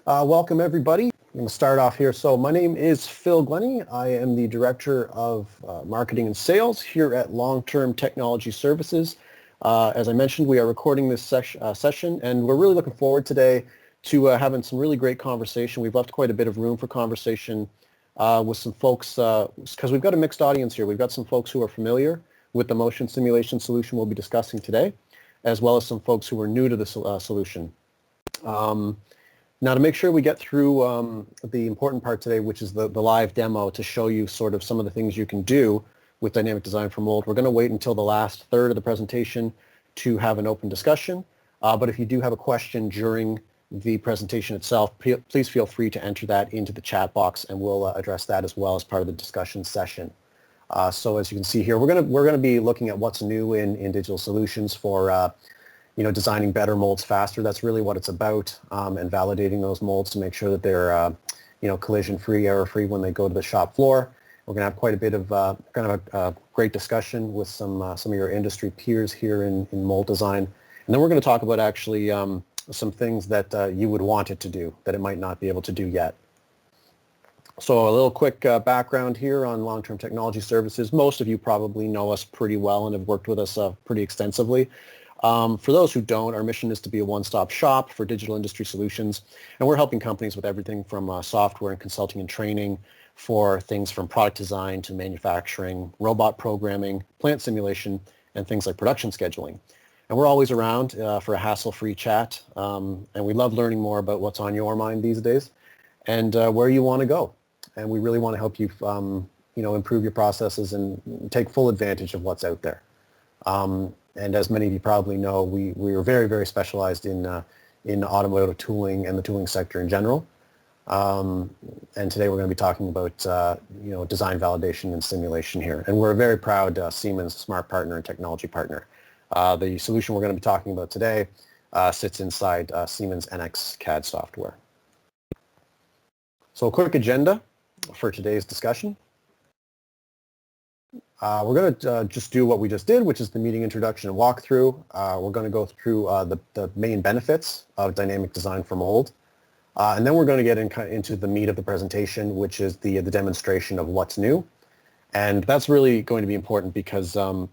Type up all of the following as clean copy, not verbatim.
Welcome everybody. I'm going to start off here. So my name is Phil Glennie. I am the Director of Marketing and Sales here at Long-Term Technology Services. As I mentioned, we are recording this session, and we're really looking forward today to having some really great conversation. We've left quite a bit of room for conversation with some folks, because we've got a mixed audience here. We've got some folks who are familiar with the motion simulation solution we'll be discussing today, as well as some folks who are new to the solution. Now, to make sure we get through the important part today, which is the live demo to show you sort of some of the things you can do with Dynmik Design for Mold, we're going to wait until the last third of the presentation to have an open discussion. But if you do have a question during the presentation itself, please feel free to enter that into the chat box, and we'll address that as well as part of the discussion session. So as you can see here, we're going to be looking at what's new in digital solutions for designing better molds faster. That's really what it's about, and validating those molds to make sure that they're, collision-free, error-free when they go to the shop floor. We're going to have quite a bit of a great discussion with some of your industry peers here in mold design, and then we're going to talk about actually some things that you would want it to do that it might not be able to do yet. So a little quick background here on Long-Term Technology Services. Most of you probably know us pretty well and have worked with us pretty extensively. For those who don't, our mission is to be a one-stop shop for digital industry solutions, and we're helping companies with everything from software and consulting and training for things from product design to manufacturing, robot programming, plant simulation, and things like production scheduling. And we're always around for a hassle-free chat, and we love learning more about what's on your mind these days and where you want to go. And we really want to help you, improve your processes and take full advantage of what's out there. And as many of you probably know, we are very, very specialized in automotive tooling and the tooling sector in general. And today we're going to be talking about, design validation and simulation here. And we're a very proud Siemens smart partner and technology partner. The solution we're going to be talking about today sits inside Siemens NX CAD software. So a quick agenda for today's discussion. We're going to just do what we just did, which is the meeting introduction and walkthrough. We're going to go through the main benefits of Dynmik Design for Mold. And then we're going to get into the meat of the presentation, which is the demonstration of what's new. And that's really going to be important because, the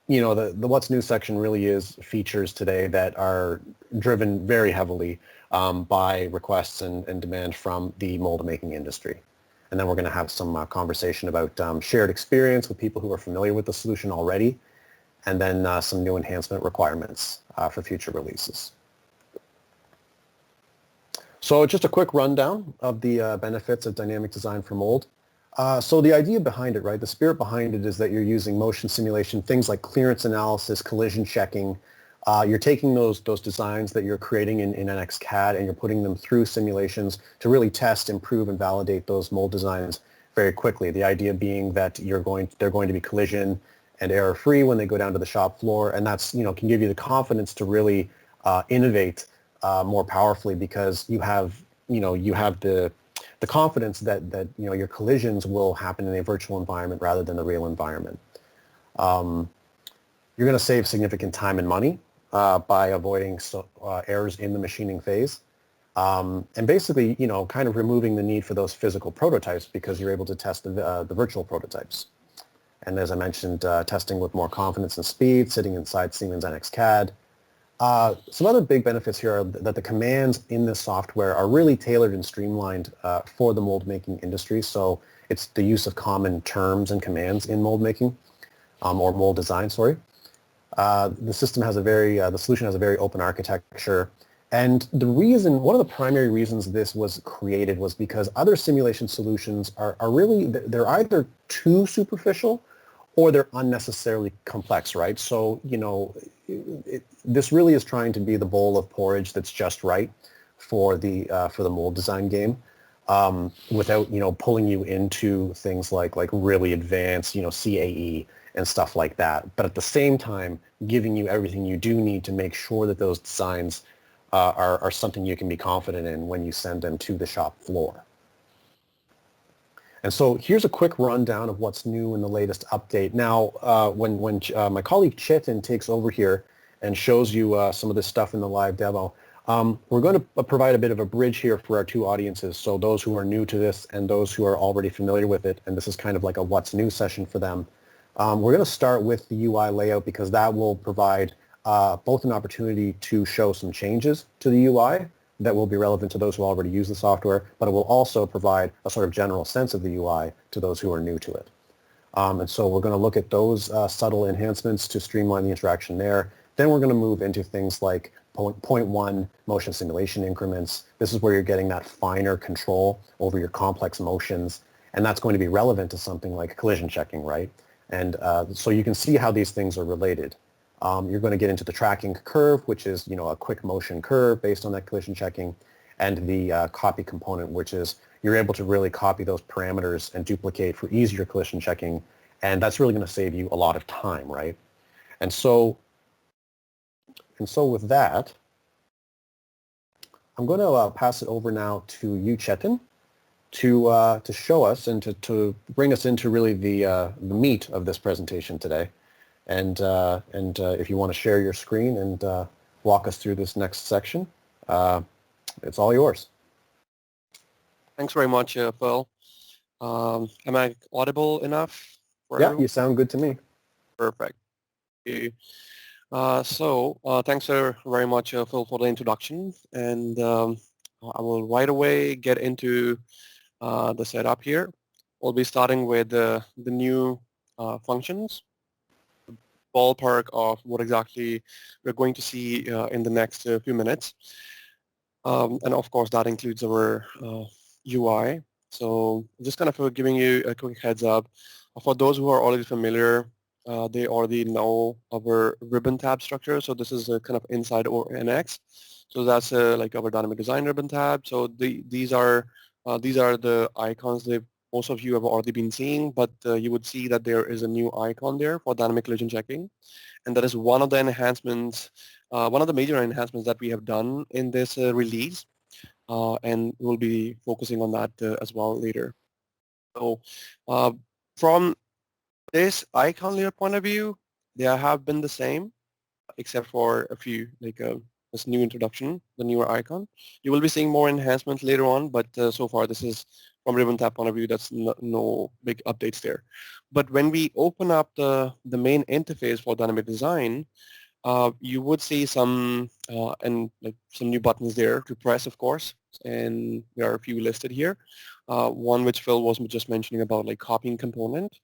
what's new section really is features today that are driven very heavily by requests and demand from the mold making industry. And then we're going to have some conversation about shared experience with people who are familiar with the solution already, and then some new enhancement requirements for future releases. So just a quick rundown of the benefits of Dynmik Design for Mold. So the idea behind it, right, the spirit behind it is that you're using motion simulation, things like clearance analysis, collision checking. You're taking those designs that you're creating in NX CAD and you're putting them through simulations to really test, improve, and validate those mold designs very quickly. The idea being that they're going to be collision and error-free when they go down to the shop floor, and that's can give you the confidence to really innovate more powerfully because you have the confidence that your collisions will happen in a virtual environment rather than the real environment. You're going to save significant time and money by avoiding errors in the machining phase, and basically, kind of removing the need for those physical prototypes because you're able to test the virtual prototypes. And as I mentioned, testing with more confidence and speed, sitting inside Siemens NX CAD. Some other big benefits here are that the commands in this software are really tailored and streamlined for the mold making industry. So it's the use of common terms and commands in mold making, or mold design, sorry. The solution has a very open architecture, and one of the primary reasons this was created was because other simulation solutions are really, they're either too superficial or they're unnecessarily complex, right? So, this really is trying to be the bowl of porridge that's just right for the mold design game, without, pulling you into things like really advanced, CAE and stuff like that. But at the same time, giving you everything you do need to make sure that those designs are something you can be confident in when you send them to the shop floor. And so here's a quick rundown of what's new in the latest update. Now, when my colleague Chetan takes over here and shows you some of this stuff in the live demo, We're going to provide a bit of a bridge here for our two audiences, so those who are new to this and those who are already familiar with it, and this is kind of like a what's new session for them. We're going to start with the UI layout because that will provide both an opportunity to show some changes to the UI that will be relevant to those who already use the software, but it will also provide a sort of general sense of the UI to those who are new to it. And so we're going to look at those subtle enhancements to streamline the interaction there. Then we're going to move into things like point one motion simulation increments. This is where you're getting that finer control over your complex motions, and that's going to be relevant to something like collision checking, right? And so you can see how these things are related. You're going to get into the tracking curve, which is, you know, a quick motion curve based on that collision checking, and the copy component, which is you're able to really copy those parameters and duplicate for easier collision checking, and that's really going to save you a lot of time, right? And so with that, I'm going to pass it over now to you, Chetan, to show us and to bring us into really the meat of this presentation today. And if you want to share your screen and walk us through this next section, it's all yours. Thanks very much, Phil. Am I audible enough? Yeah, everyone? You sound good to me. Perfect. Thank you. Thanks very much, Phil, for the introduction. And I will right away get into the setup here. We'll be starting with the new functions, ballpark of what exactly we're going to see in the next few minutes. And of course, that includes our UI. So just kind of giving you a quick heads up. For those who are already familiar, they already know our ribbon tab structure. So this is a kind of inside our NX. So that's like our Dynmik Design ribbon tab. So these are the icons that most of you have already been seeing, but you would see that there is a new icon there for dynamic collision checking. And that is one of the enhancements, one of the major enhancements that we have done in this release. And we'll be focusing on that as well later. So from this icon layer point of view, they have been the same, except for a few, like this new introduction, the newer icon. You will be seeing more enhancements later on, but so far this is from ribbon tab point of view, that's no big updates there. But when we open up the main interface for Dynmik Design, you would see some and like some new buttons there to press, of course, and there are a few listed here. One which Phil was just mentioning about, like copying component,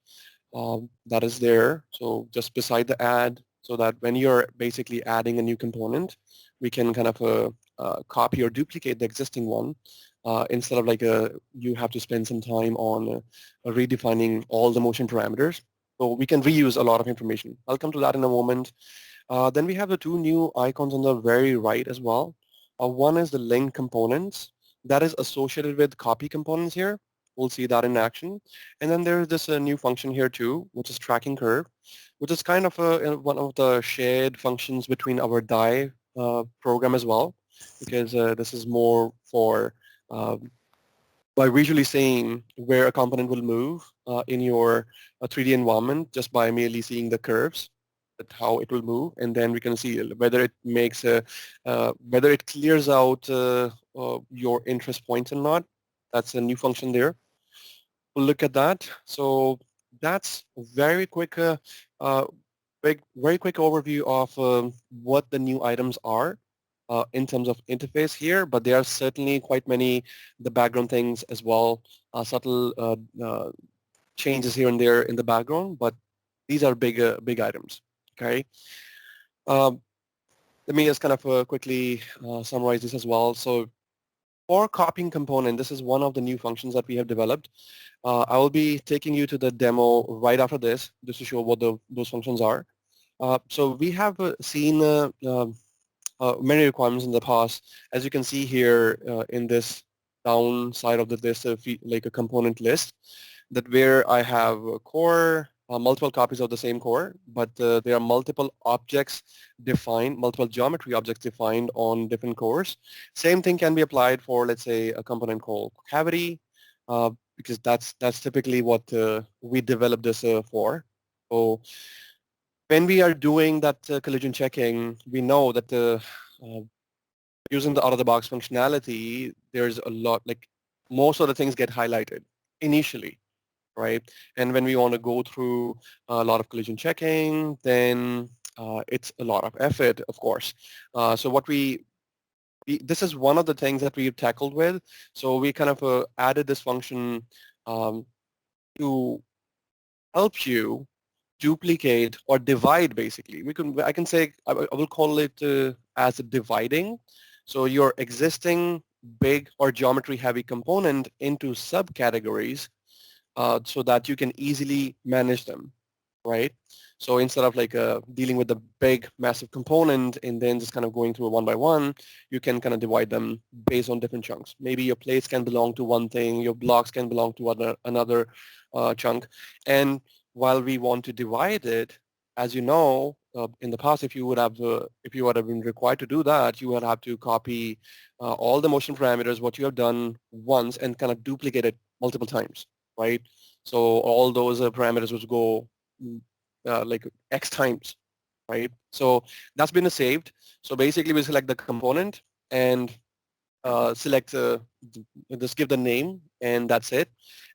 that is there. So just beside the add, so that when you're basically adding a new component, we can kind of copy or duplicate the existing one instead of like you have to spend some time on redefining all the motion parameters. So we can reuse a lot of information. I'll come to that in a moment. Then we have the two new icons on the very right as well. One is the link components that is associated with copy components here. We'll see that in action. And then there's this new function here too, which is tracking curve, which is kind of one of the shared functions between our DI program as well, because this is more for by visually saying where a component will move in your 3D environment just by merely seeing the curves, how it will move, and then we can see whether it makes whether it clears out your interest points or not. That's a new function there. We'll look at that. So that's a very quick, very quick overview of what the new items are in terms of interface here, but there are certainly quite many the background things as well, subtle changes here and there in the background, but these are big items. Okay. Let me just kind of quickly summarize this as well. So for copying component, this is one of the new functions that we have developed. I will be taking you to the demo right after this, just to show what those functions are. So we have seen many requirements in the past. As you can see here in this down side of the list, like a component list, that where I have a core, multiple copies of the same core, but there are multiple objects defined, multiple geometry objects defined on different cores. Same thing can be applied for, let's say, a component called cavity, because that's typically what we developed this for. So when we are doing that collision checking, we know that using the out-of-the-box functionality, there's a lot, like most of the things get highlighted initially, right? And when we want to go through a lot of collision checking, then it's a lot of effort, of course. So what this is one of the things that we've tackled with. So we kind of added this function um, to help you duplicate or divide, basically. I can say, I will call it as dividing. So your existing big or geometry heavy component into subcategories so that you can easily manage them, right? So instead of like dealing with the big massive component and then just kind of going through one by one, you can kind of divide them based on different chunks. Maybe your plates can belong to one thing, your blocks can belong to another chunk. And while we want to divide it, as you know, in the past, if you would have been required to do that, you would have to copy all the motion parameters, what you have done once, and kind of duplicate it multiple times, right? So all those parameters would go like X times, right? So that's been saved. So basically we select the component and select, just give the name and that's it.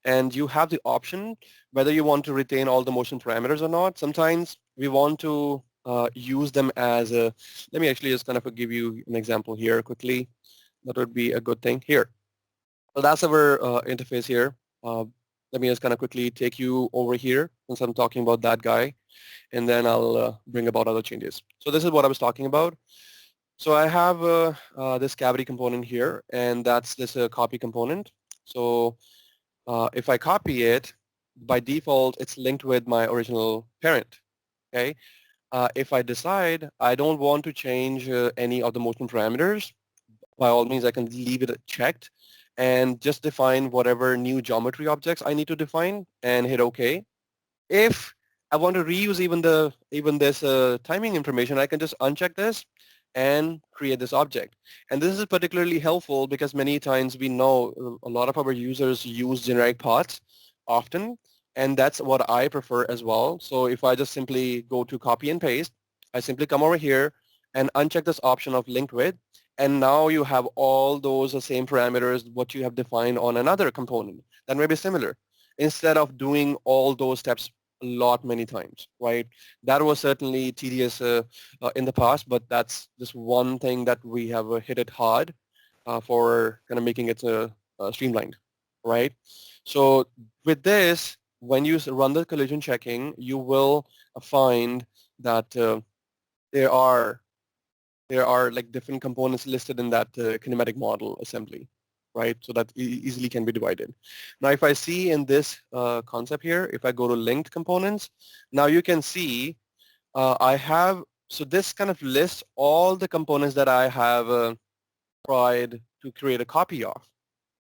And you have the option whether you want to retain all the motion parameters or not. Sometimes we want to use them as a, let me actually just kind of give you an example here quickly. That would be a good thing here. So that's our interface here. Uh, Let me just kind of quickly take you over here since I'm talking about that guy, and then I'll bring about other changes. So this is what I was talking about. So I have this cavity component here, and that's this copy component. So if I copy it, by default, it's linked with my original parent, okay? If I decide I don't want to change any of the motion parameters, by all means, I can leave it checked and just define whatever new geometry objects I need to define and hit OK. If I want to reuse even this timing information, I can just uncheck this and create this object. And this is particularly helpful because many times we know a lot of our users use generic paths often, and that's what I prefer as well. So if I just simply go to copy and paste, I simply come over here and uncheck this option of linked with, and now you have all those same parameters what you have defined on another component that may be similar, instead of doing all those steps a lot many times, right? That was certainly tedious in the past, but that's just one thing that we have hit it hard for kind of making it streamlined, right? So with this, when you run the collision checking, you will find that there are like different components listed in that kinematic model assembly, right? So that easily can be divided. Now, if I see in this concept here, if I go to linked components, now you can see I have, so this kind of lists all the components that I have tried to create a copy of,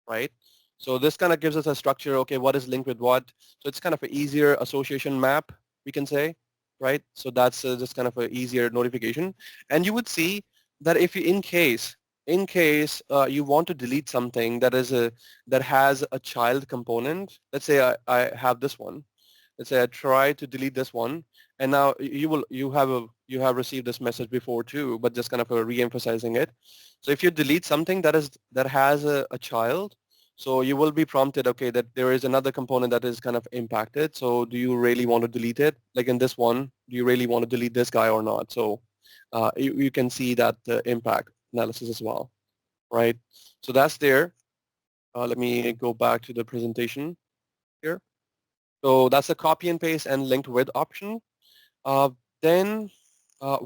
right? So this kind of gives us a structure, okay, what is linked with what? So it's kind of an easier association map, we can say, right? So that's just kind of an easier notification. And you would see that if you, in case you want to delete something that has a child component, let's say I have this one. Let's say I try to delete this one, and now you have received this message before too, but just kind of re-emphasizing it. So if you delete something that has a child, so you will be prompted, okay, that there is another component that is kind of impacted. So do you really want to delete it? Like in this one, do you really want to delete this guy or not? So you can see that impact analysis as well, right? So that's there. Let me go back to the presentation here. So that's the copy and paste and linked with option. Then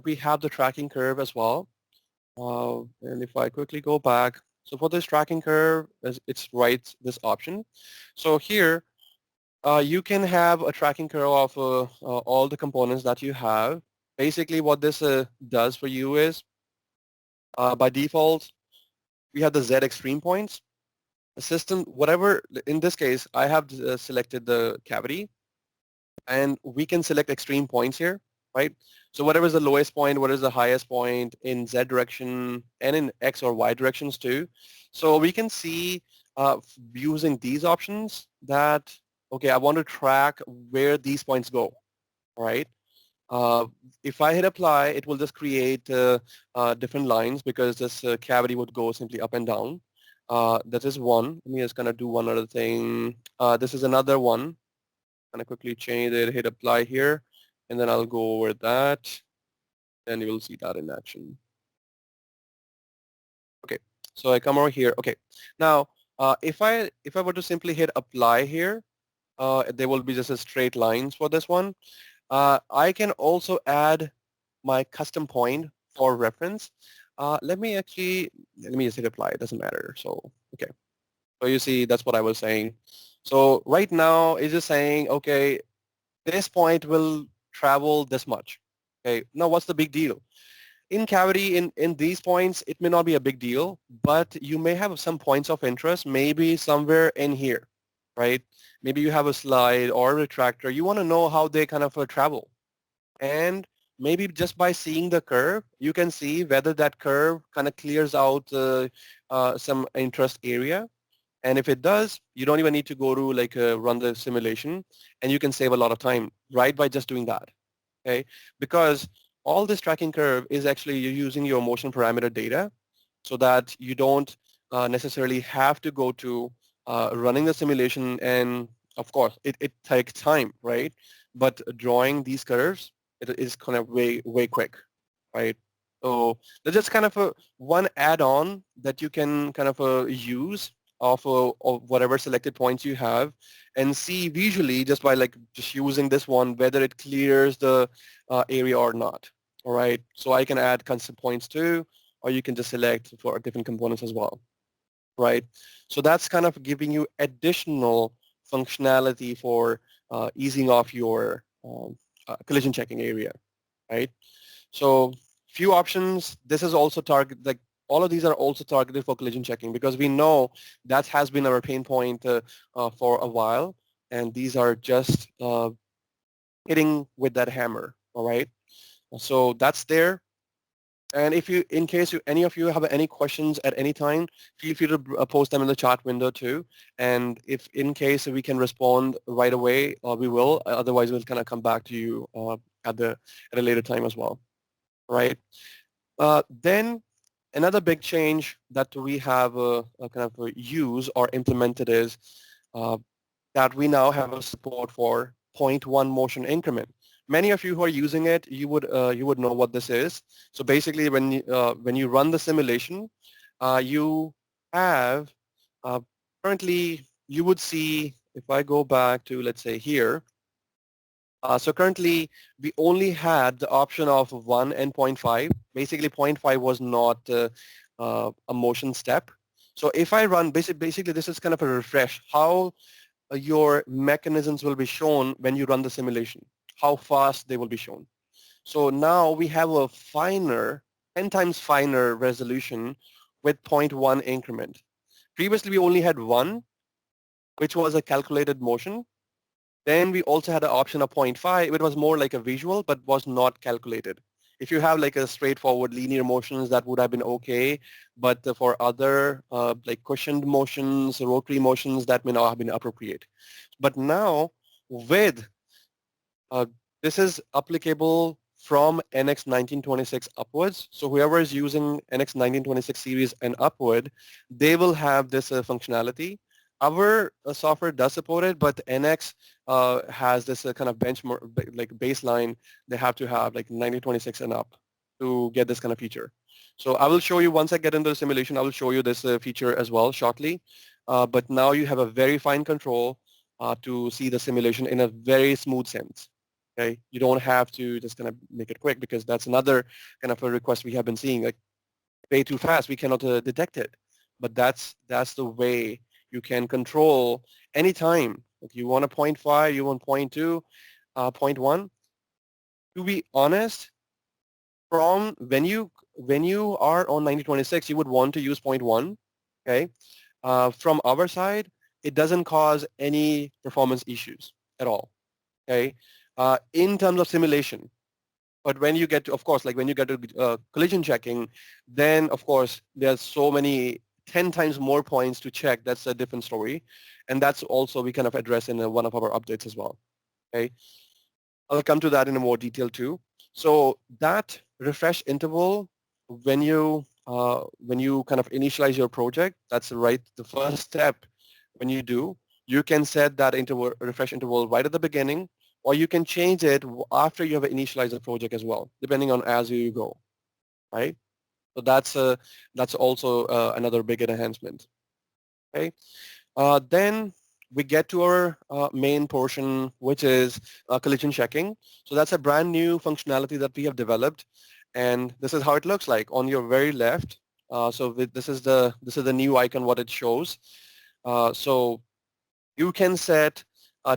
we have the tracking curve as well. And if I quickly go back, so for this tracking curve, it's right, this option. So here, you can have a tracking curve of all the components that you have. Basically, what this does for you is, by default, we have the Z extreme points. The system, whatever, in this case, I have selected the cavity, and we can select extreme points here, right? So whatever is the lowest point, what is the highest point in Z direction and in X or Y directions too. So we can see using these options that, okay, I want to track where these points go, right? Uh, if I hit apply, it will just create different lines because this cavity would go simply up and down. That is one. Let me just kind of do one other thing. This is another one. Kind of quickly change it, hit apply here, and then I'll go over that, and you will see that in action. Okay, so I come over here. Okay, now if I were to simply hit apply here, there will be just a straight lines for this one. I can also add my custom point for reference. Let me just hit apply. It doesn't matter. So okay, so you see that's what I was saying. So right now it's just saying, okay, this point will travel this much. Okay, now what's the big deal? In cavity, in these points, it may not be a big deal, but you may have some points of interest, maybe somewhere in here, right? Maybe you have a slide or a retractor. You want to know how they kind of travel. And maybe just by seeing the curve, you can see whether that curve kind of clears out some interest area. And if it does, you don't even need to go to like run the simulation, and you can save a lot of time right by just doing that, okay? Because all this tracking curve is actually you're using your motion parameter data so that you don't necessarily have to go to running the simulation, and of course it takes time, right? But drawing these curves, it is kind of way quick, right? So there's just kind of one add-on that you can kind of use of whatever selected points you have, and see visually just by like just using this one whether it clears the area or not. All right, so I can add custom points too, or you can just select for different components as well, right? So that's kind of giving you additional functionality for easing off your collision checking area, right? So few options. This is also like all of these are also targeted for collision checking because we know that has been our pain point for a while, and these are just hitting with that hammer, all right? So that's there. And if you, in case any of you have any questions at any time, feel free to post them in the chat window too. And if in case we can respond right away, we will. Otherwise, we'll kind of come back to you at a later time as well, right? Then another big change that we have kind of used or implemented is that we now have a support for 0.1 motion increment. Many of you who are using it, you would know what this is. So basically, when you run the simulation, you have currently you would see, if I go back to, let's say here, so currently we only had the option of 1 and 0.5. Basically 0.5 was not a motion step. So if I run, basically this is kind of a refresh, how your mechanisms will be shown when you run the simulation, how fast they will be shown. So now we have a finer, 10 times finer resolution with 0.1 increment. Previously we only had 1, which was a calculated motion. Then we also had an option of 0.5. It was more like a visual, but was not calculated. If you have like a straightforward linear motions, that would have been okay. But for other like cushioned motions, rotary motions, that may not have been appropriate. But now with this is applicable from NX 1926 upwards. So whoever is using NX 1926 series and upward, they will have this functionality. Our software does support it, but NX has this kind of benchmark, like baseline. They have to have like 1926 and up to get this kind of feature. So I will show you once I get into the simulation. I will show you this feature as well shortly. But now you have a very fine control to see the simulation in a very smooth sense. Okay, you don't have to just kind of make it quick because that's another kind of a request we have been seeing. Like way too fast, we cannot detect it. But that's the way you can control any time. If you want a 0.5, you want 0.2, 0.1. To be honest, from when you are on 9026, you would want to use 0.1. Okay, from our side, it doesn't cause any performance issues at all. Okay, in terms of simulation. But when you get to, of course, like when you get to collision checking, then of course there's so many 10 times more points to check. That's a different story, and that's also we kind of address in one of our updates as well. Okay, I'll come to that in a more detail too. So that refresh interval, when you kind of initialize your project, that's right. The first step when you do, you can set that interval, refresh interval right at the beginning, or you can change it after you have initialized the project as well, depending on as you go, right? So that's also another big enhancement. Okay. Then we get to our main portion, which is collision checking. So that's a brand new functionality that we have developed, and this is how it looks like on your very left. This is the new icon, what it shows. So you can set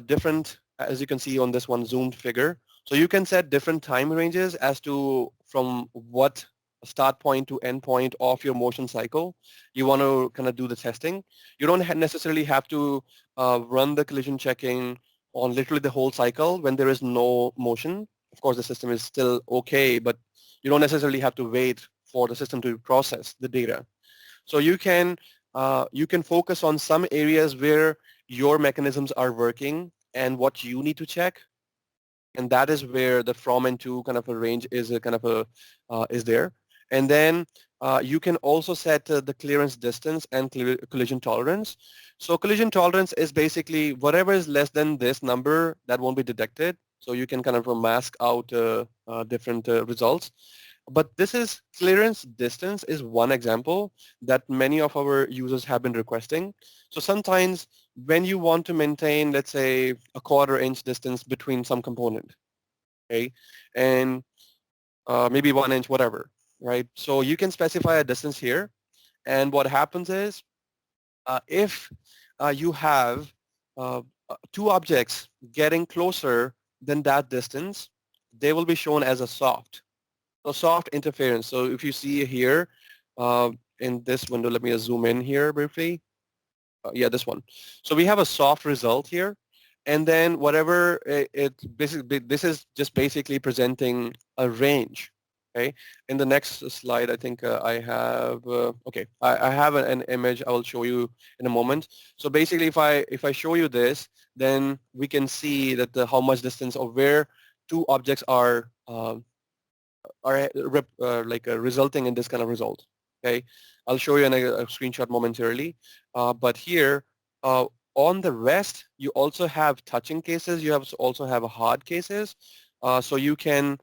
different, as you can see on this one zoomed figure. So you can set different time ranges as to from what start point to end point of your motion cycle you want to kind of do the testing. You don't necessarily have to run the collision checking on literally the whole cycle when there is no motion. Of course, the system is still okay, but you don't necessarily have to wait for the system to process the data. So you can focus on some areas where your mechanisms are working and what you need to check, and that is where the from and to kind of a range is a kind of a is there. And then you can also set the clearance distance and collision tolerance. So collision tolerance is basically whatever is less than this number that won't be detected. So you can kind of mask out different results. But this is clearance distance is one example that many of our users have been requesting. So sometimes when you want to maintain, let's say, a quarter-inch distance between some component, okay, and maybe 1 inch, whatever, right? So you can specify a distance here, and what happens is if you have two objects getting closer than that distance, they will be shown as a soft. So soft interference. So if you see here uh, in this window, let me just zoom in here briefly. Yeah, this one. So we have a soft result here. And then whatever basically, this is just basically presenting a range. Okay. In the next slide, I think I have, okay, I have an image I will show you in a moment. So basically, if I show you this, then we can see that how much distance or where two objects are resulting in this kind of result. Okay, I'll show you a screenshot momentarily. But here on the rest, you also have touching cases. You also have hard cases. So you can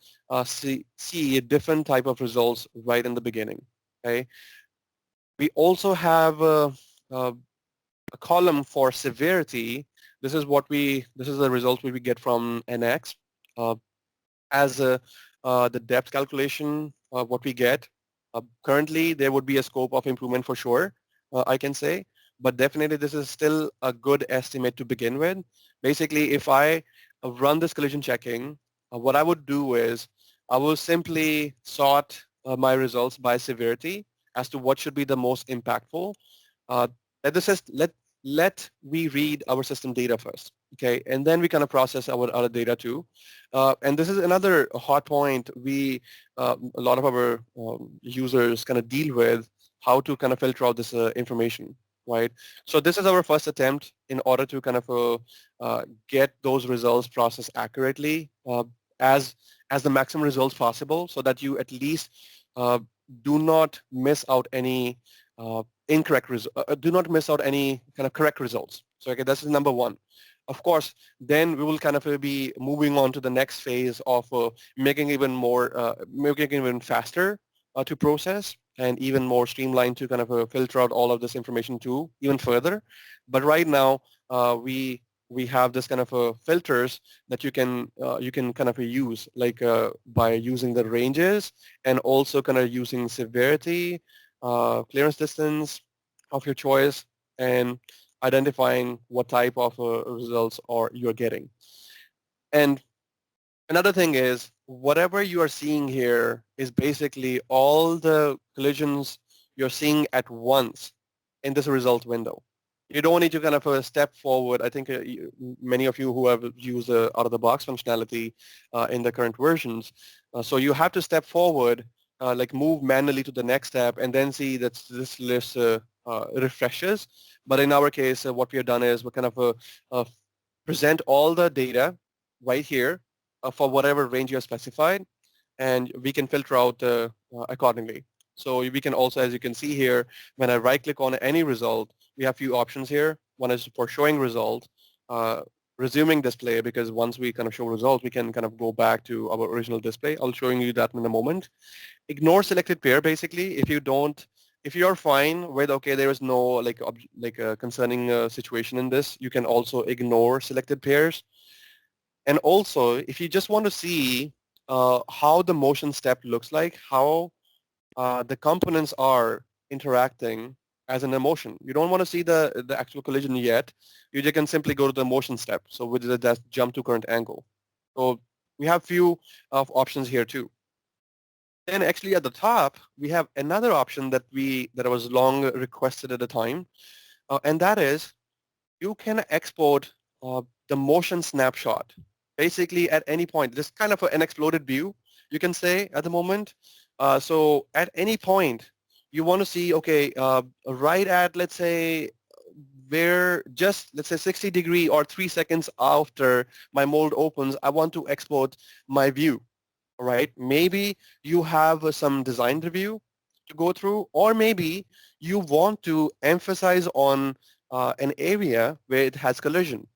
see a different type of results right in the beginning. Okay, we also have a column for severity. This is the result we get from NX. As the depth calculation, what we get. Currently, there would be a scope of improvement for sure, I can say, but definitely this is still a good estimate to begin with. Basically, if I run this collision checking, what I would do is I will simply sort my results by severity as to what should be the most impactful. Uh, let we read our system data first, okay, and then we kind of process our other data too. And this is another hot point a lot of our users kind of deal with, how to kind of filter out this information, right? So this is our first attempt in order to kind of get those results processed accurately as as the maximum results possible, so that you at least uh, do not miss out any do not miss out any kind of correct results. So okay, this is number one. Of course, then we will kind of be moving on to the next phase of making it even faster to process, and even more streamlined to kind of filter out all of this information too, even further. But right now, we have this kind of filters that you can kind of use, like by using the ranges, and also kind of using severity, clearance distance of your choice, and identifying what type of results you're getting. And another thing is, whatever you are seeing here is basically all the collisions you're seeing at once in this result window. You don't need to kind of step forward. I think many of you who have used out-of-the-box functionality in the current versions, so you have to step forward, like move manually to the next step, and then see that this list refreshes. But in our case, what we have done is we kind of present all the data right here for whatever range you have specified. and we can filter out accordingly. So we can also, as you can see here, when I right-click on any result, we have few options here. One is for showing result, uh, resuming display, because once we kind of show results, we can kind of go back to our original display. I'll show you that in a moment. Ignore selected pair, basically. If you're fine with, okay, there is no like a concerning situation in this, you can also ignore selected pairs. And also, if you just want to see how the motion step looks like, how the components are interacting as an emotion. You don't want to see the actual collision yet. You just can simply go to the motion step. So with that jump to current angle. So we have few of options here too. Then actually at the top, we have another option that was long requested at the time, and that is you can export the motion snapshot. Basically at any point, this kind of an exploded view, you can say at the moment. So at any point, you want to see, okay, right at, let's say, where just, let's say 60 degree or 3 seconds after my mold opens, I want to export my view. All right, maybe you have some design review to go through, or maybe you want to emphasize on an area where it has collision.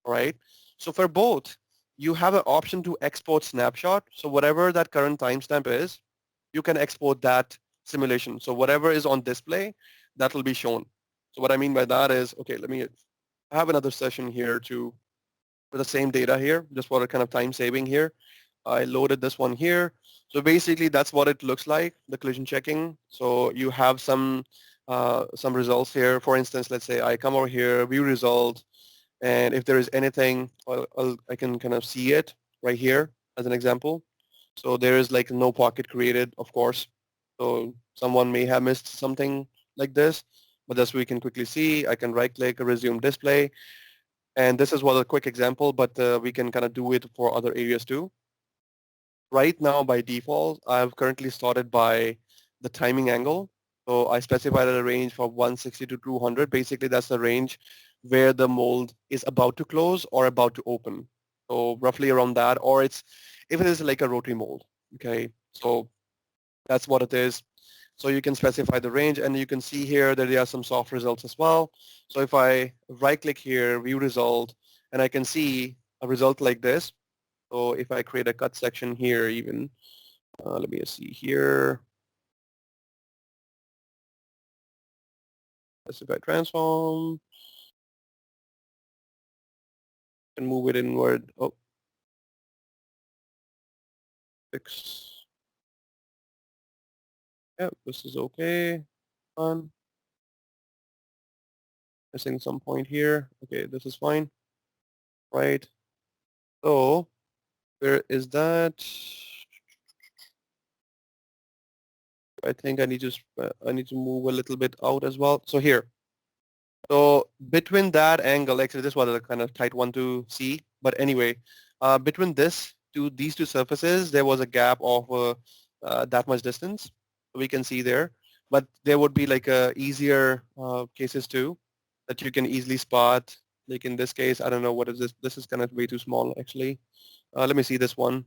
All right, so for both, you have an option to export snapshot. So whatever that current timestamp is, you can export that simulation. So whatever is on display, that will be shown. So what I mean by that is, okay, I have another session here to with the same data here, just for a kind of time saving here. I loaded this one here. So basically that's what it looks like, the collision checking. So you have some results here. For instance, let's say I come over here, view result, and if there is anything, I can kind of see it right here as an example. So there is like no pocket created, of course. So someone may have missed something like this, but as we can quickly see, I can right click, resume display. And this is what a quick example, but we can kind of do it for other areas too. Right now, by default, I've currently started by the timing angle. So I specified a range from 160 to 200. Basically, that's the range where the mold is about to close or about to open. So roughly around that, or if it is like a rotary mold, okay? So that's what it is. So you can specify the range, and you can see here that there are some soft results as well. So if I right-click here, view result, and I can see a result like this. So if I create a cut section here even, let me see here, specify transform, and move it inward. Oh, fix. Yeah, this is okay. Fine. Missing some point here. Okay, this is fine. Right. So where is that? I think I need to move a little bit out as well. So here. So between that angle, actually this was a kind of tight one to see, but anyway, between these two surfaces, there was a gap of that much distance. We can see there, but there would be like easier cases too that you can easily spot. Like in this case, I don't know what is this. This is kind of way too small actually. Let me see this one.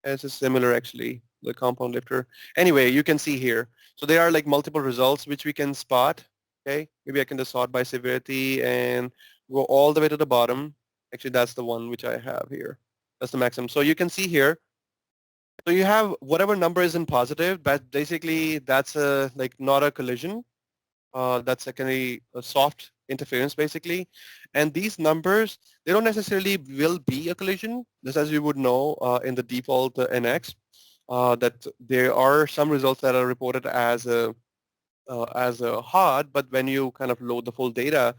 This is similar actually, the compound lifter. Anyway, you can see here. So there are like multiple results which we can spot. Okay, maybe I can just sort by severity and go all the way to the bottom. Actually, that's the one which I have here. That's the maximum. So you can see here. So you have whatever number is in positive, but basically that's like not a collision. That's secondary a soft interference basically. And these numbers, they don't necessarily will be a collision. Just as you would know in the default NX, that there are some results that are reported as a hard, but when you kind of load the full data,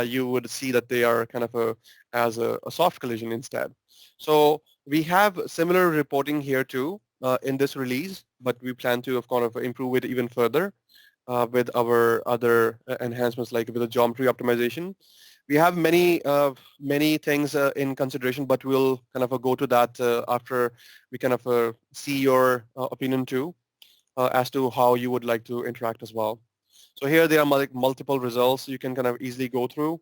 you would see that they are kind of as a soft collision instead. So we have similar reporting here too in this release, but we plan to kind of improve it even further with our other enhancements like with the geometry optimization. We have many things in consideration, but we'll kind of go to that after we kind of see your opinion too as to how you would like to interact as well. So here there are multiple results you can kind of easily go through.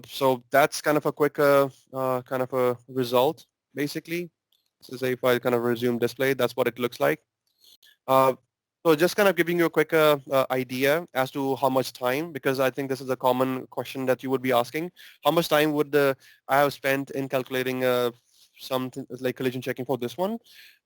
So that's kind of a quick kind of a result basically. So say if I kind of resume display, that's what it looks like. Uh, so just kind of giving you a quick idea as to how much time, because I think this is a common question that you would be asking. How much time would I have spent in calculating something like collision checking for this one?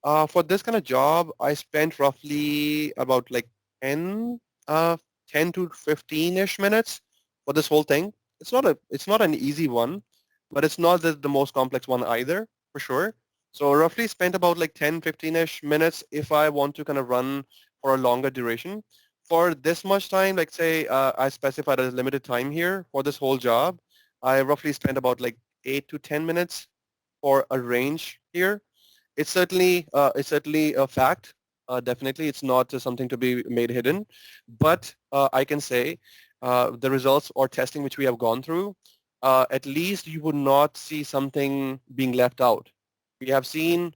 For this kind of job, I spent roughly about like 10, uh, 10 to 15-ish minutes for this whole thing. It's not an easy one, but it's not the most complex one either, for sure. So roughly spent about like 10, 15-ish minutes if I want to kind of run for a longer duration. For this much time, like say I specified a limited time here for this whole job, I roughly spent about like 8 to 10 minutes for a range here. It's certainly a fact. Definitely, it's not something to be made hidden. But I can say the results or testing which we have gone through, at least you would not see something being left out. We have seen,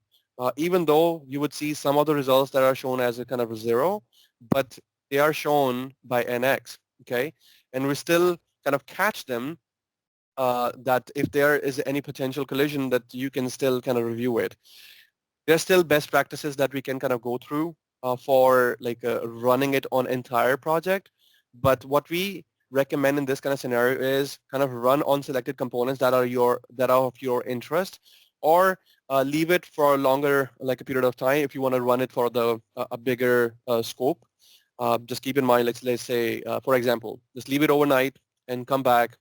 even though you would see some of the results that are shown as a kind of a zero, but they are shown by NX, okay? And we still kind of catch them that if there is any potential collision that you can still kind of review it. There's still best practices that we can kind of go through for like running it on entire project. But what we recommend in this kind of scenario is kind of run on selected components that are of your interest, or leave it for a longer like a period of time if you want to run it for the a bigger scope. Just keep in mind, let's say, for example, just leave it overnight and come back.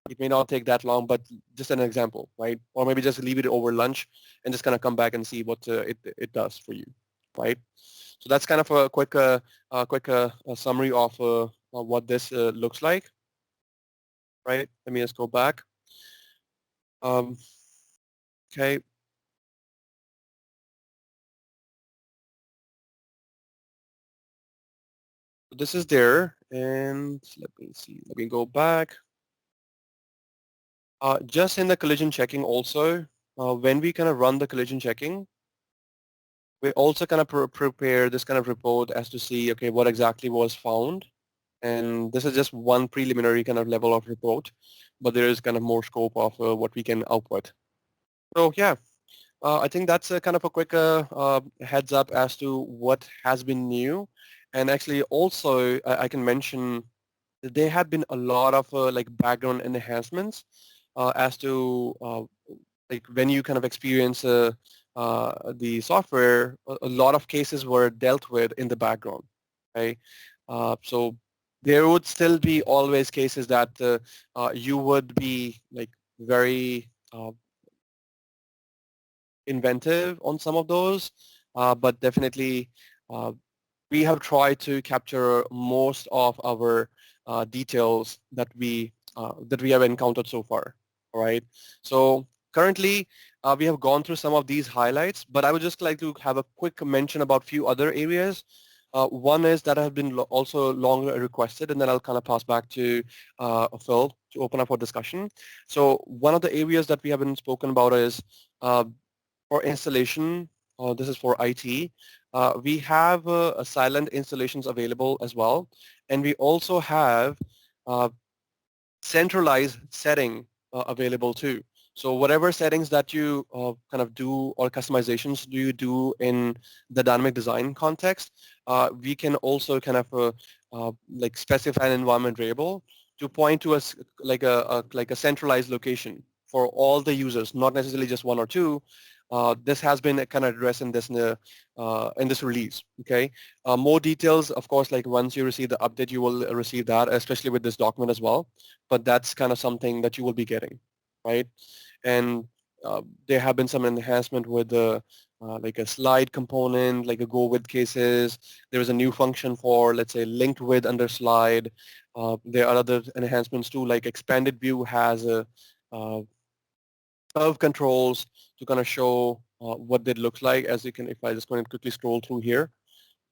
It may not take that long, but just an example, right? Or maybe just leave it over lunch and just kind of come back and see what it does for you, right? So that's kind of a quick summary of what this looks like, right? Let me just go back. Okay. So this is there, and let me see. Let me go back. Just in the collision checking also, when we kind of run the collision checking, we also kind of prepare this kind of report as to see, okay, what exactly was found. And this is just one preliminary kind of level of report, but there is kind of more scope of what we can output. So yeah, I think that's a kind of a quick heads up as to what has been new. And actually also I can mention that there have been a lot of like background enhancements as to like when you kind of experience the software, a lot of cases were dealt with in the background, right? So there would still be always cases that you would be like very inventive on some of those, but definitely uh, we have tried to capture most of our details that we have encountered so far. All right. So currently, we have gone through some of these highlights, but I would just like to have a quick mention about a few other areas. One is that have been also long requested, and then I'll kind of pass back to Phil to open up for discussion. So one of the areas that we haven't spoken about is uh, for installation. This is for IT. We have silent installations available as well, and we also have uh, centralized setting available too. So whatever settings that you kind of do or customizations do you do in the Dynmik Design context, we can also kind of like specify an environment variable to point to us like a centralized location for all the users, not necessarily just one or two. This has been kind of addressed in this release. Okay, more details, of course, like once you receive the update, you will receive that, especially with this document as well. But that's kind of something that you will be getting, right? And there have been some enhancement with like a slide component, like a go with cases. There is a new function for, let's say, linked with under slide. There are other enhancements too, like expanded view has a curve controls to kind of show what that looks like. As you can, if I just go and quickly scroll through here,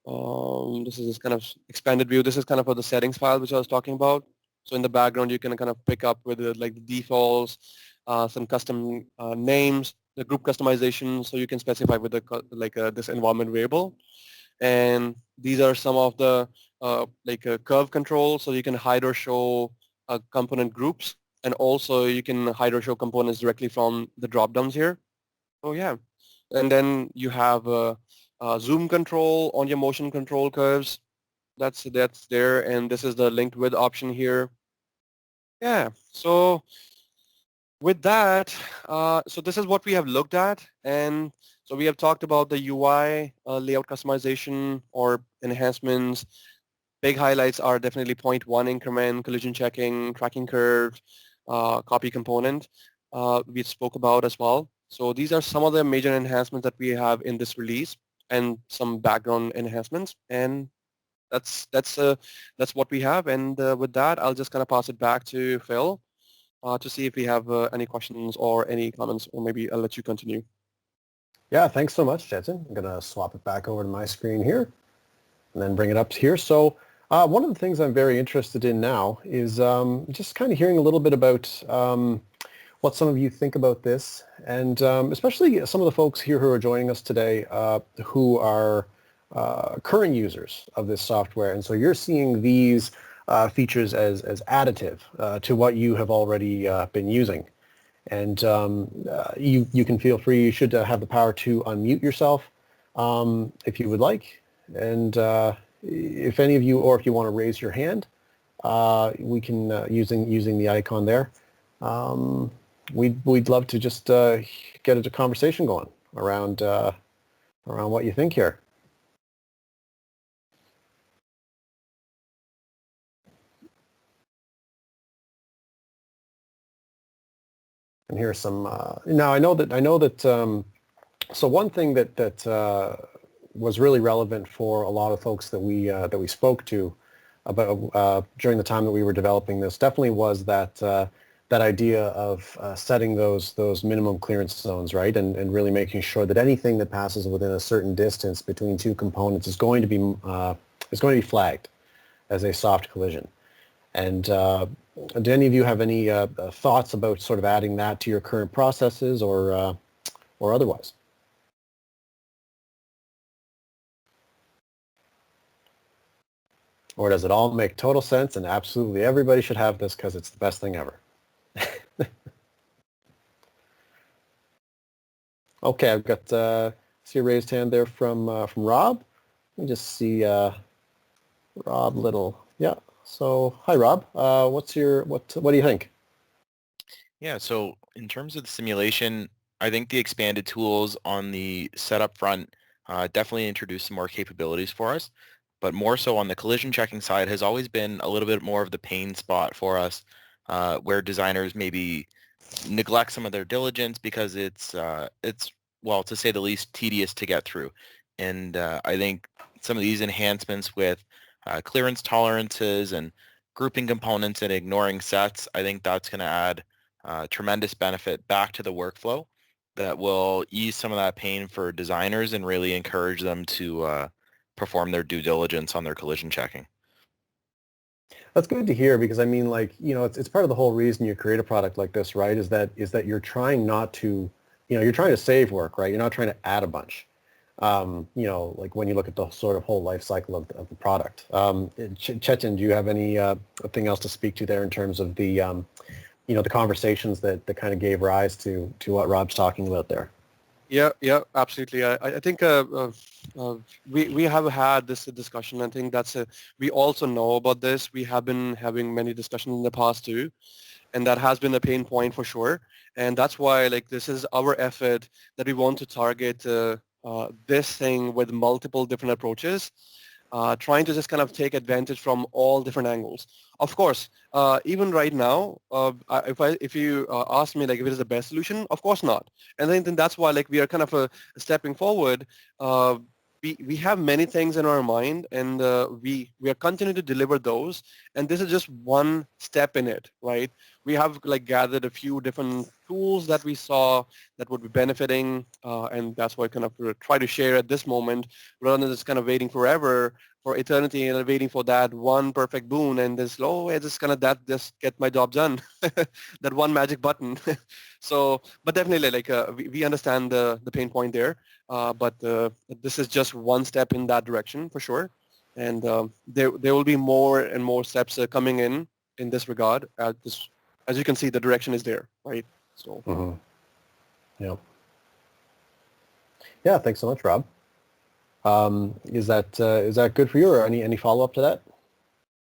this is this kind of expanded view. This is kind of for the settings file which I was talking about. So in the background, you can kind of pick up with like the defaults, some custom names, the group customization. So you can specify with the this environment variable. And these are some of the like curve controls. So you can hide or show component groups, and also you can hide or show components directly from the drop downs here. Oh yeah. And then you have zoom control on your motion control curves. That's there, and this is the linked with option here. Yeah, so with that, so this is what we have looked at, and so we have talked about the UI layout customization or enhancements. Big highlights are definitely point one increment, collision checking, tracking curve, copy component we spoke about as well. So these are some of the major enhancements that we have in this release and some background enhancements. And that's what we have. And with that, I'll just kind of pass it back to Phil to see if we have any questions or any comments, or maybe I'll let you continue. Yeah, thanks so much, Jetson. I'm going to swap it back over to my screen here and then bring it up here. So one of the things I'm very interested in now is just kind of hearing a little bit about what some of you think about this, and especially some of the folks here who are joining us today who are current users of this software. And so you're seeing these features as additive to what you have already been using. And you can feel free, you should have the power to unmute yourself if you would like. And if any of you, or if you want to raise your hand, we can, using the icon there, we'd love to just get a conversation going around what you think here. And here's some. Now I know that. So one thing that was really relevant for a lot of folks that we spoke to about during the time that we were developing this definitely was that idea of setting those minimum clearance zones, right, and really making sure that anything that passes within a certain distance between two components is going to be flagged as a soft collision. And do any of you have any thoughts about sort of adding that to your current processes or otherwise? Or does it all make total sense and absolutely everybody should have this because it's the best thing ever? Okay, I've got see a raised hand there from Rob. Let me just see Rob Little. Yeah. So hi Rob. What do you think? Yeah, so in terms of the simulation, I think the expanded tools on the setup front definitely introduce some more capabilities for us, but more so on the collision checking side has always been a little bit more of the pain spot for us, where designers maybe neglect some of their diligence because it's well, to say the least, tedious to get through. And I think some of these enhancements with clearance tolerances and grouping components and ignoring sets, I think that's going to add tremendous benefit back to the workflow that will ease some of that pain for designers and really encourage them to perform their due diligence on their collision checking. That's good to hear, because I mean, like, you know, it's part of the whole reason you create a product like this, right? Is that you're trying not to, you know, you're trying to save work, right? You're not trying to add a bunch. You know, like when you look at the sort of whole life cycle of the product. Chetan, do you have anything else to speak to there in terms of the, you know, the conversations that kind of gave rise to what Rob's talking about there? Yeah, absolutely. I think we have had this discussion. I think we also know about this. We have been having many discussions in the past too, and that has been a pain point for sure. And that's why, like, this is our effort that we want to target this thing with multiple different approaches, trying to just kind of take advantage from all different angles. Of course, even right now, if you ask me, like, if it is the best solution, of course not. And then that's why, like, we are kind of stepping forward. We have many things in our mind, and we are continuing to deliver those. And this is just one step in it, right? We have, like, gathered a few different tools that we saw that would be benefiting, and that's why I kind of try to share at this moment, rather than just kind of waiting forever for eternity and waiting for that one perfect boon and this, oh, it's just kind of that, just get my job done, that one magic button. So, but definitely, like, we understand the pain point there, but this is just one step in that direction for sure. And there will be more and more steps coming in this regard. As you can see, the direction is there, right? So. Mm-hmm. Yep. Yeah, thanks so much, Rob. Is that good for you, or any follow-up to that?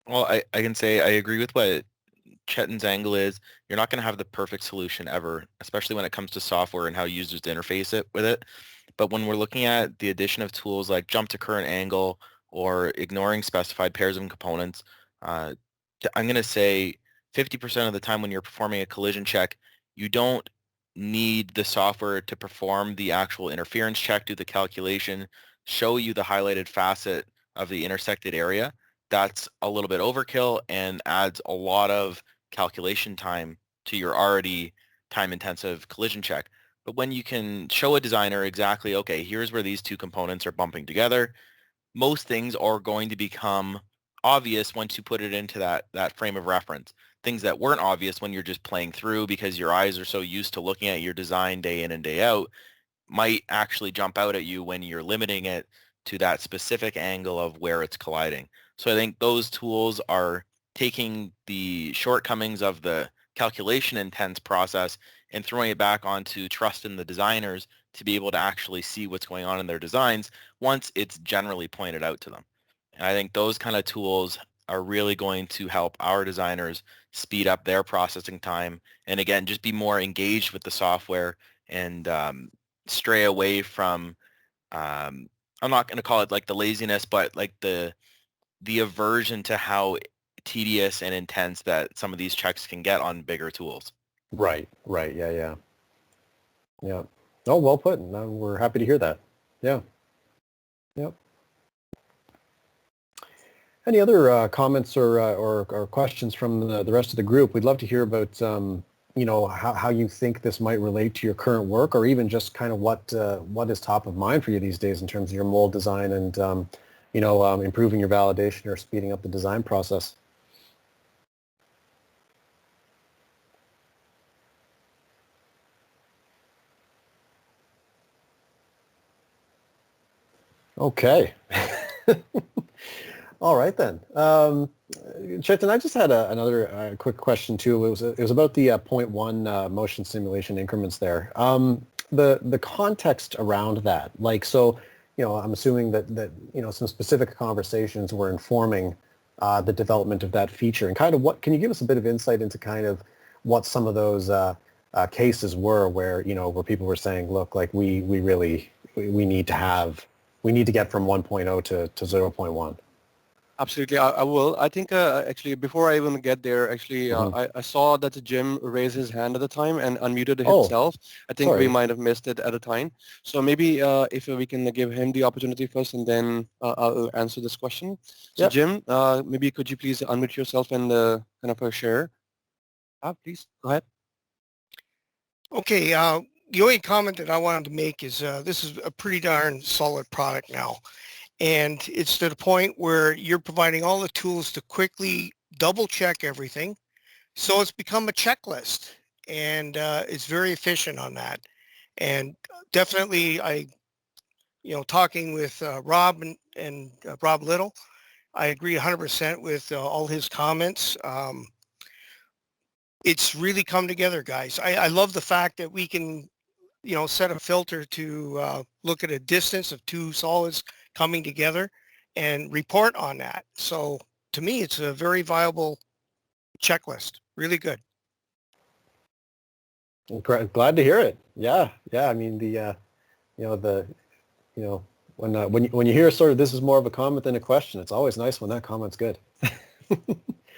Well, I can say I agree with what Chetan's angle is. You're not going to have the perfect solution ever, especially when it comes to software and how users interface it with it. But when we're looking at the addition of tools like jump to current angle or ignoring specified pairs of components, I'm going to say 50% of the time when you're performing a collision check, you don't need the software to perform the actual interference check, do the calculation, show you the highlighted facet of the intersected area. That's a little bit overkill and adds a lot of calculation time to your already time-intensive collision check. But when you can show a designer exactly, okay, here's where these two components are bumping together, most things are going to become obvious once you put it into that frame of reference. Things that weren't obvious when you're just playing through because your eyes are so used to looking at your design day in and day out might actually jump out at you when you're limiting it to that specific angle of where it's colliding. So I think those tools are taking the shortcomings of the calculation intense process and throwing it back onto trust in the designers to be able to actually see what's going on in their designs once it's generally pointed out to them. And I think those kind of tools are really going to help our designers speed up their processing time and again, just be more engaged with the software and stray away from, I'm not going to call it like the laziness, but like the aversion to how tedious and intense that some of these checks can get on bigger tools. Right. Yeah. Oh, well put. No, we're happy to hear that. Yeah. Yep. Any other comments or questions from the rest of the group? We'd love to hear about how you think this might relate to your current work, or even just kind of what is top of mind for you these days in terms of your mold design and improving your validation or speeding up the design process. Okay. All right then. Chetan, I just had another quick question too. It was about the 0.1 motion simulation increments there. The context around that, like, so, I'm assuming that some specific conversations were informing the development of that feature, and kind of what can you give us a bit of insight into kind of what some of those cases were where where people were saying, look, like we need to get from 1.0 to 0.1. Absolutely, I will. I think actually before I even get there, actually I saw that Jim raised his hand at the time and unmuted himself. I think we might have missed it at the time. So maybe if we can give him the opportunity first, and then I'll answer this question. So Jim, maybe could you please unmute yourself and kind of share? Please go ahead. Okay. The only comment that I wanted to make is this is a pretty darn solid product now. And it's to the point where you're providing all the tools to quickly double check everything. So it's become a checklist, and it's very efficient on that. And definitely talking with Rob and Rob Little, I agree 100% with all his comments. It's really come together, guys. I love the fact that we can, set a filter to look at a distance of two solids coming together and report on that. So to me, it's a very viable checklist. Really good. Glad to hear it. Yeah. I mean, when you hear sort of this is more of a comment than a question, it's always nice when that comment's good.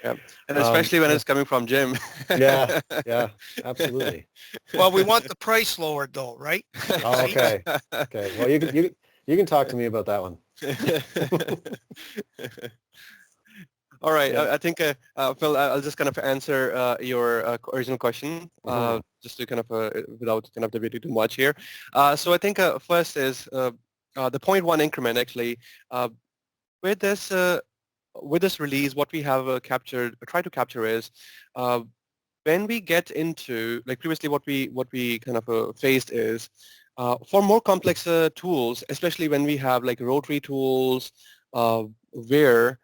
Yeah, and especially when it's coming from Jim. yeah, absolutely. Well, we want the price lowered though, right? Oh, okay. Well, you can talk to me about that one. All right. Yeah. I think, Phil, I'll just kind of answer your original question, just to kind of, without kind of debating too much here. So I think first is the 0.1 increment, actually. With this release, what we have tried to capture is when we get into, like previously what we kind of faced is for more complex tools, especially when we have like rotary tools where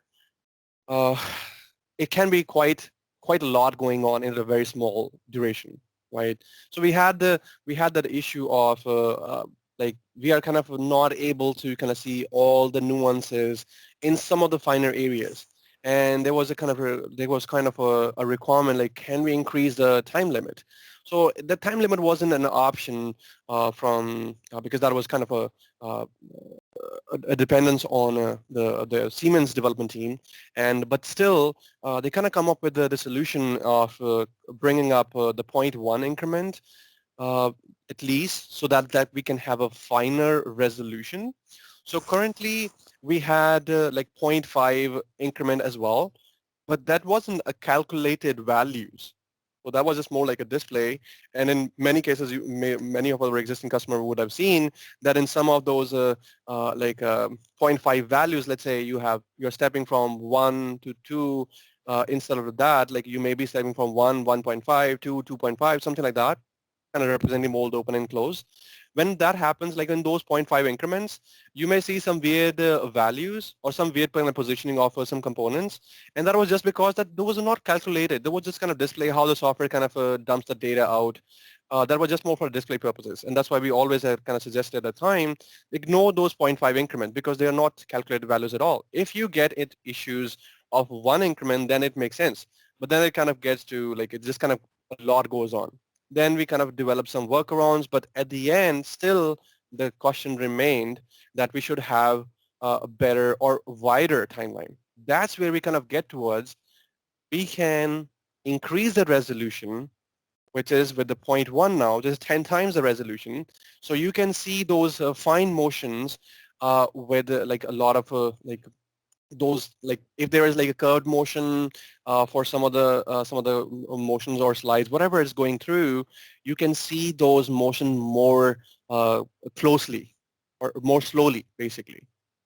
it can be quite a lot going on in a very small duration, right? So we had that issue of like we are kind of not able to kind of see all the nuances in some of the finer areas. And there was a requirement like, can we increase the time limit? So the time limit wasn't an option because that was kind of a dependence on the Siemens development team, but still they kind of come up with the solution of bringing up the 0.1 increment at least, so that we can have a finer resolution. So currently we had like 0.5 increment as well, but that wasn't a calculated values. So that was just more like a display. And in many cases, many of our existing customers would have seen that in some of those 0.5 values, let's say you're stepping from 1 to 2, instead of that, like you may be stepping from 1, 1.5, 2, 2.5, something like that, kind of representing mold open and close. When that happens, like in those 0.5 increments, you may see some weird values or some weird kind of positioning of some components. And that was just because that those are not calculated. They would just kind of display how the software kind of dumps the data out. That was just more for display purposes. And that's why we always have kind of suggested at the time, ignore those 0.5 increments because they are not calculated values at all. If you get issues of 1 increment, then it makes sense. But then it kind of gets to like, it just kind of a lot goes on. Then we kind of developed some workarounds, but at the end, still the question remained that we should have a better or wider timeline. That's where we kind of get towards, we can increase the resolution, which is with the 0.1 now, just 10 times the resolution. So you can see those fine motions with like a lot of those, like if there is like a curved motion for some of the motions or slides, whatever is going through, you can see those motion more closely or more slowly, basically,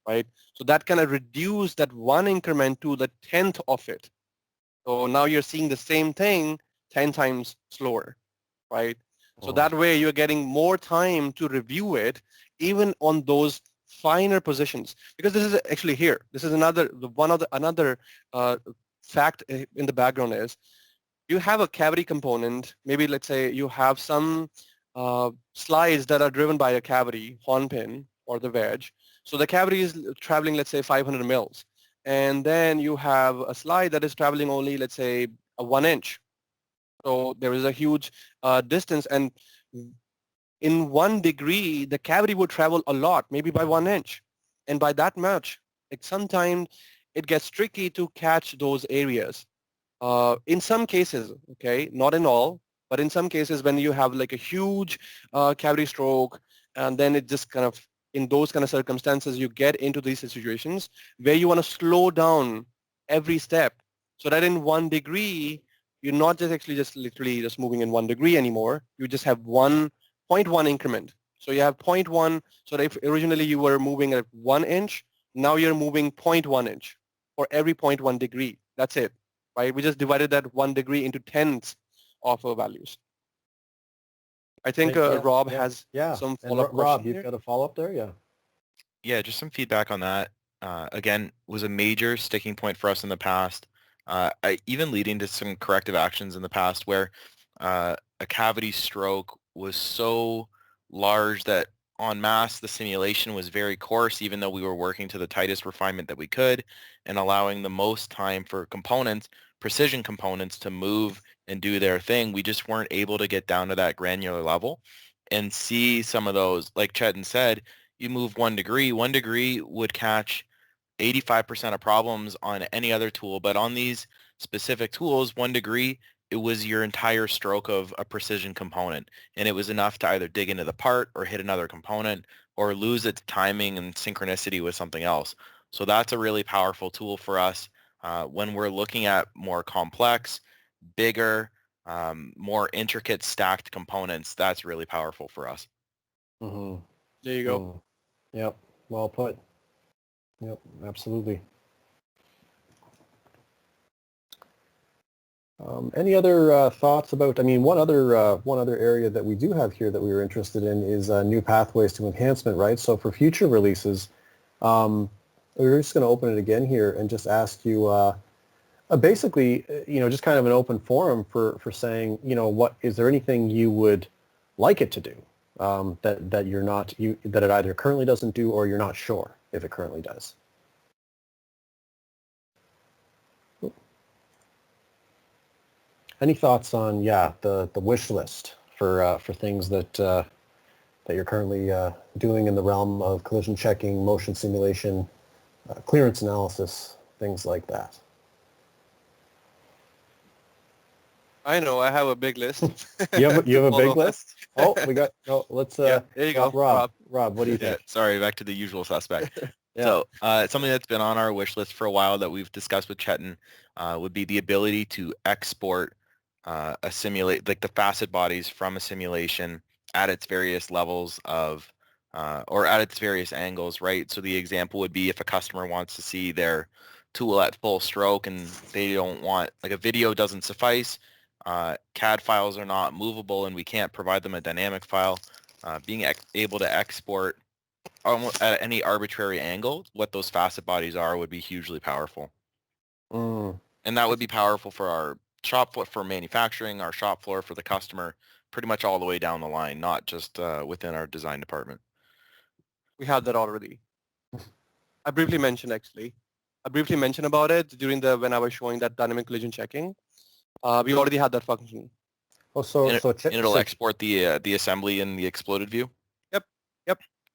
right? So that kind of reduce that 1 increment to the 10th of it. So now you're seeing the same thing 10 times slower, right? So that way you're getting more time to review it, even on those finer positions, because this is actually here. This is another fact in the background is you have a cavity component. Maybe let's say you have some slides that are driven by a cavity, horn pin or the wedge. So the cavity is traveling, let's say 500 mils. And then you have a slide that is traveling only, let's say, 1 inch. So there is a huge distance, and in 1 degree, the cavity would travel a lot, maybe by 1 inch. And by that much, like sometimes it gets tricky to catch those areas. In some cases, okay, not in all, but in some cases when you have like a huge cavity stroke, and then it just kind of, in those kind of circumstances, you get into these situations where you want to slow down every step so that in 1 degree, you're not just actually just literally just moving in 1 degree anymore. You just have 0.1 increment. So you have 0.1, so if originally you were moving at 1 inch, now you're moving 0.1 inch for every 0.1 degree. That's it, right? We just divided that 1 degree into tenths of our values. I think Rob has some follow-up question. Rob, you've got a follow-up there? Yeah. Yeah, just some feedback on that. Again, was a major sticking point for us in the past, even leading to some corrective actions in the past where a cavity stroke was so large that en masse the simulation was very coarse, even though we were working to the tightest refinement that we could and allowing the most time for components, precision components, to move and do their thing. We just weren't able to get down to that granular level and see some of those, like Chetan said, you move 1 degree would catch 85% of problems on any other tool, but on these specific tools, 1 degree, it was your entire stroke of a precision component, and it was enough to either dig into the part or hit another component or lose its timing and synchronicity with something else. So that's a really powerful tool for us when we're looking at more complex, bigger, more intricate stacked components. That's really powerful for us. Mm-hmm. There you go. Yep. Well put. Yep. Absolutely. Any other thoughts about? I mean, one other area that we do have here that we were interested in is new pathways to enhancement, right? So for future releases, we're just going to open it again here and just ask you, basically, just kind of an open forum for saying, what is there anything you would like it to do? that you're not that it either currently doesn't do or you're not sure if it currently does? Any thoughts on the wish list for things that you're currently doing in the realm of collision checking, motion simulation, clearance analysis, things like that? I know, I have a big list. You have a All big of list? Oh, we got. Oh, let's. Yeah, there you go, Rob. Rob, what do you Yeah, think? sorry, back to the usual suspect. Yeah. So something that's been on our wish list for a while that we've discussed with Chetan would be the ability to export a simulate, like the facet bodies from a simulation at its various levels of, or at its various angles, right? So the example would be if a customer wants to see their tool at full stroke and they don't want, like a video doesn't suffice, CAD files are not movable and we can't provide them a dynamic file, being able to export almost at any arbitrary angle what those facet bodies are would be hugely powerful. Mm. And that would be powerful for our shop floor, for manufacturing, our shop floor, for the customer, pretty much all the way down the line, not just within our design department. We have that already. I briefly mentioned about it during when I was showing that dynamic collision checking. We already had that function. Oh, so And, so and it'll export the assembly in the exploded view? Yep.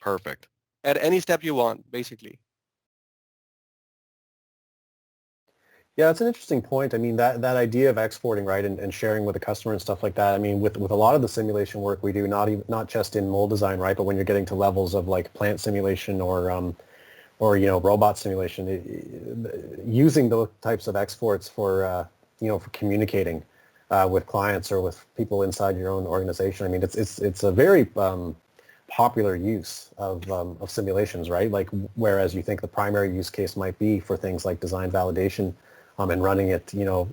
Perfect. At any step you want, basically. Yeah, it's an interesting point. I mean, that idea of exporting, right, and sharing with the customer and stuff like that. I mean, with a lot of the simulation work we do, not just in mold design, right, but when you're getting to levels of like plant simulation or robot simulation, using those types of exports for for communicating with clients or with people inside your own organization. I mean, it's a very popular use of simulations, right? Like, whereas you think the primary use case might be for things like design validation and running it,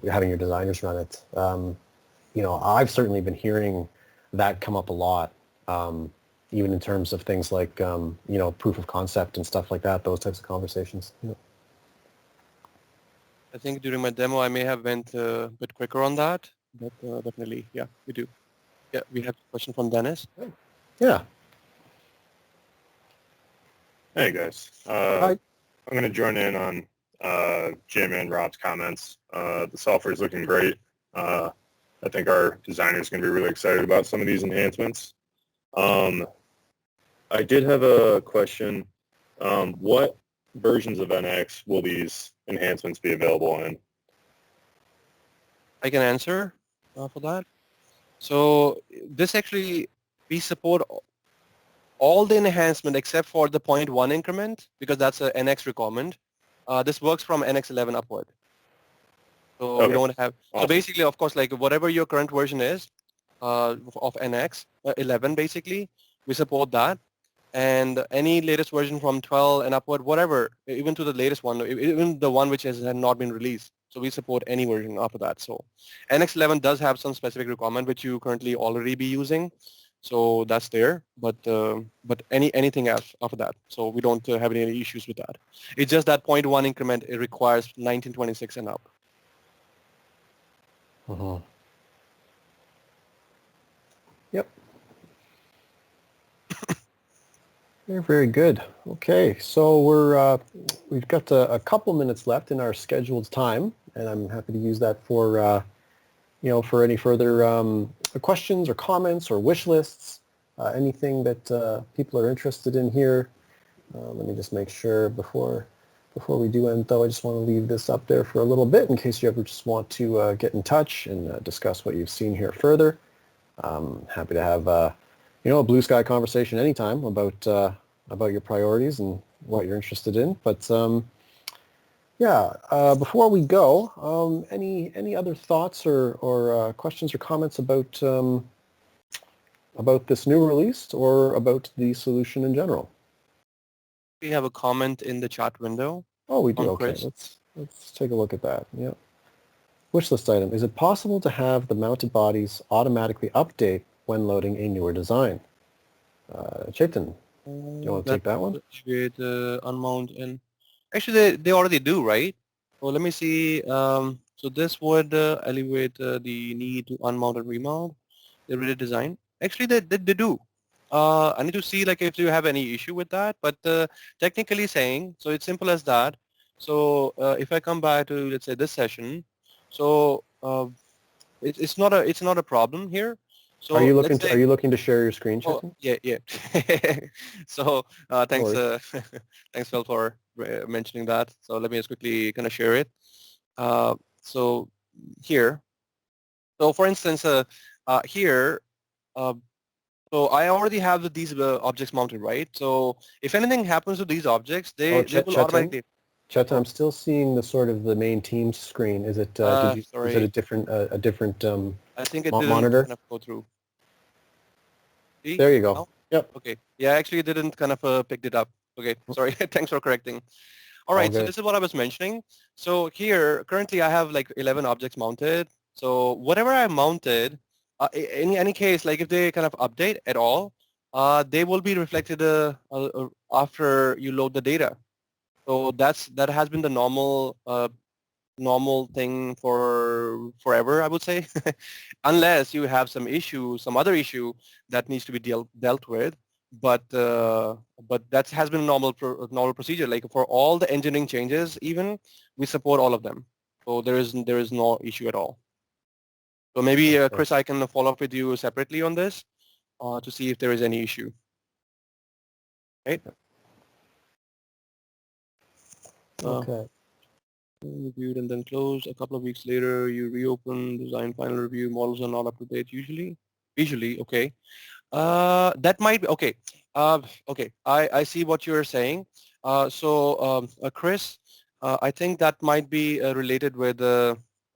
having your designers run it. I've certainly been hearing that come up a lot, even in terms of things like, proof of concept and stuff like that, those types of conversations. I think during my demo, I may have went a bit quicker on that, but definitely, yeah, we do. Yeah, we have a question from Dennis. Yeah. Hey guys, Hi. I'm going to join in on Jim and Rob's comments. The software is looking great. I think our designers are going to be really excited about some of these enhancements. I did have a question. What versions of NX will these enhancements be available in? I can answer for that. So this actually, we support all the enhancement except for the 0.1 increment because that's an NX requirement. This works from NX 11 upward. So Okay. we don't have, Awesome. So basically, of course, like whatever your current version is of NX 11, basically, we support that. And any latest version from 12 and upward, whatever, even to the latest one, even the one which has not been released. So we support any version after that. So NX 11 does have some specific requirement which you currently already be using. So that's there, but anything else after that. So we don't have any issues with that. It's just that 0.1 increment, it requires 1926 and up. Uh-huh. Yep. Very, very good. Okay, so we've got a couple minutes left in our scheduled time, and I'm happy to use that for for any further questions or comments or wish lists, anything that people are interested in here. Let me just make sure before we do end, though, I just want to leave this up there for a little bit in case you ever just want to get in touch and discuss what you've seen here further. Happy to have a blue sky conversation anytime about your priorities and what you're interested in. But before we go, any other thoughts or questions or comments about this new release or about the solution in general? We have a comment in the chat window. Oh, we do. Okay, Chris. let's take a look at that. Yeah. Wish list item. Is it possible to have the mounted bodies automatically update when loading a newer design? Chetan, do you want to take that one? With unmount and actually they already do, right? So let me see. So this would alleviate the need to unmount and remount the related design. Actually, they do. I need to see like if you have any issue with that, but technically saying, so it's simple as that. So if I come back to, let's say, this session, so it's not a problem here. So Are you let's looking say, to share your screen, oh Chetan? yeah, yeah. So thanks, worries. thanks Phil for mentioning that. So let me just quickly kind of share it. So here, so for instance, here. So I already have these objects mounted, right? So if anything happens to these objects, Oh, they will Chetan? automatically. Chetan, I'm Oh, still seeing the sort of the main Teams screen. Is it, is it sorry. a different I think it didn't monitor? kind of go through. See? There you go. Now? Yep. Okay. Yeah, actually it didn't kind of picked it up. Okay, sorry. Thanks for correcting. All All right, so good. this is what I was mentioning. So here, currently I have like 11 objects mounted. So whatever I mounted, in any case, like if they kind of update at all, they will be reflected after you load the data. So that has been the normal thing for forever, I would say, unless you have some issue, some other issue that needs to be dealt with. But that has been a normal procedure. Like for all the engineering changes, even we support all of them. So there is no issue at all. So maybe Okay. Chris, I can follow up with you separately on this to see if there is any issue. Right? Okay. Reviewed and then closed. A couple of weeks later, you reopen, design final review, models are not up to date usually. Okay. That might be, okay. Okay, I see what you're saying. Chris, I think that might be related with,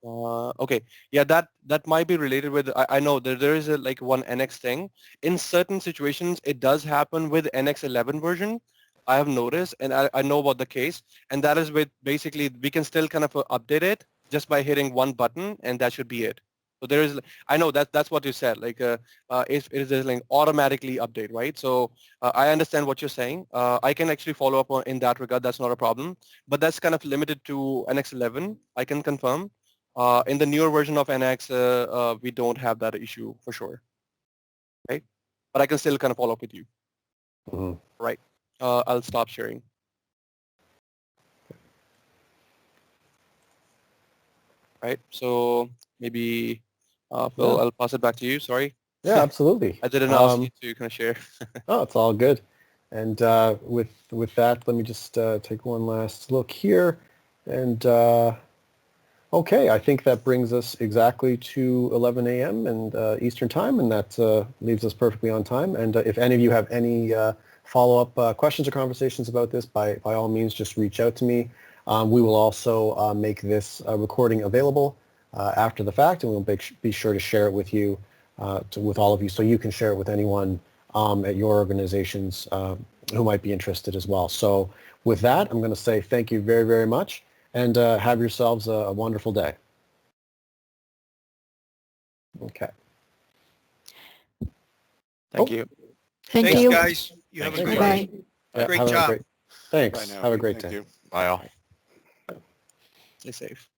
okay, yeah, that might be related with, I know there is a like one NX thing. In certain situations, it does happen with NX 11 version. I have noticed, and I know about the case, and that is with basically we can still kind of update it just by hitting one button, and that should be it. So there is, I know that's what you said, like it is like automatically update, right? So I understand what you're saying. I can actually follow up in that regard. That's not a problem, but that's kind of limited to NX 11. I can confirm. In the newer version of NX, we don't have that issue for sure, right? But I can still kind of follow up with you, Mhm. right? I'll stop sharing. Right. So maybe, Phil, Yeah. I'll pass it back to you. Sorry. Yeah, absolutely. I didn't ask you to kind of share. Oh, it's all good. And with that, let me just take one last look here. And okay, I think that brings us exactly to 11 a.m. and Eastern time, and that leaves us perfectly on time. And if any of you have any follow-up questions or conversations about this, by all means, just reach out to me. We will also make this recording available after the fact, and we'll be sure to share it with you, with all of you, so you can share it with anyone at your organizations who might be interested as well. So with that, I'm going to say thank you very, very much, and have yourselves a wonderful day. Okay. Thank you. Thank Thanks, you. guys. You have a Thanks, good Bye-bye. day. Yeah, Great have a job. great, thanks. Bye now. Have a great Thank day. you. Bye all. Stay safe.